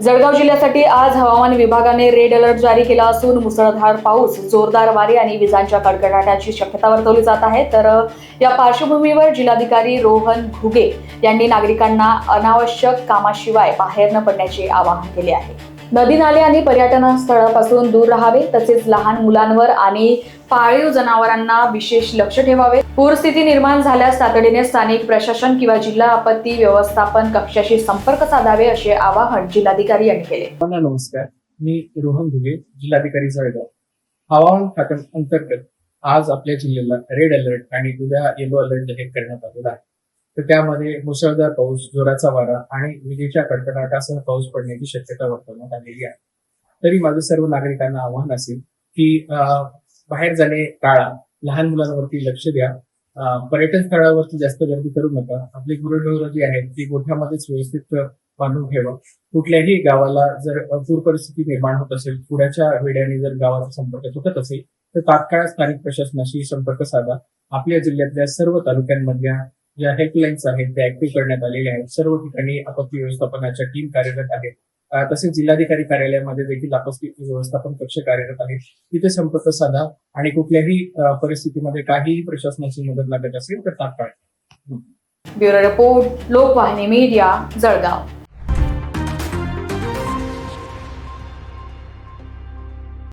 जळगाव जिल्ह्यासाठी आज हवामान विभागाने रेड अलर्ट जारी केला असून मुसळधार पाऊस, जोरदार वारे आणि विजांच्या कडकडाटाची शक्यता वर्तवली जात आहे। तर या पार्श्वभूमीवर जिल्हाधिकारी रोहन घुगे यांनी नागरिकांना अनावश्यक कामाशिवाय बाहेर न पडण्याचे आवाहन केले आहे। नदी नाले आणि पर्यटन स्थळापासून दूर राहावे, तसेच लहान मुलांवर आणि पाळीव जनावरांना विशेष लक्ष ठेवावे। पूरस्थिती निर्माण झाल्यास तातडीने स्थानिक प्रशासन किंवा जिल्हा आपत्ती व्यवस्थापन कक्षाशी संपर्क साधावे, असे आवाहन जिल्हाधिकारी यांनी केले। नमस्कार, मी रोहन घुगे, जिल्हाधिकारी जळगाव। हवामान खात्यांतर्गत आज आपल्या जिल्ह्याला रेड अलर्ट आणि उद्या येलो अलर्ट जाहीर करण्यात आलेला आहे। तर त्यामध्ये मुसळधार पाऊस, जोराचा वारा आणि विजेच्या कडकडाटासह पाऊस पडण्याची शक्यता वर्तवण्यात आलेली आहे। तरी माझं सर्व नागरिकांना आवाहन असेल की बाहेर जाणे टाळा, लहान मुलांवरती लक्ष द्या, पर्यटन स्थळावरती जास्त गर्दी करू नका। आपली गुरढोरं जी आहेत ती गोठ्यामध्येच व्यवस्थित बांधून ठेवा। कुठल्याही गावाला जर पूर परिस्थिती निर्माण होत असेल, पुराच्या वेळाने जर गावाचा संपर्क तुटत असेल तर तात्काळ स्थानिक प्रशासनाशी संपर्क साधा। आपल्या जिल्ह्यातल्या सर्व तालुक्यांमधल्या ज्या हेल्पलाईन्स आहेत त्या ऍक्टिव्ह करण्यात आलेल्या आहेत। सर्व ठिकाणी आपत्ती व्यवस्थापनाच्या टीम कार्यरत आहेत। तसेच जिल्हाधिकारी कार्यालयामध्ये देखील आपत्ती व्यवस्थापन कक्ष कार्यरत आहे। तिथे संपर्क साधा आणि कुठल्याही परिस्थितीमध्ये काहीही प्रशासनाची मदत लागत असेल तर तात्काळ। Bureau report, Lokvahini media, Jalgaon.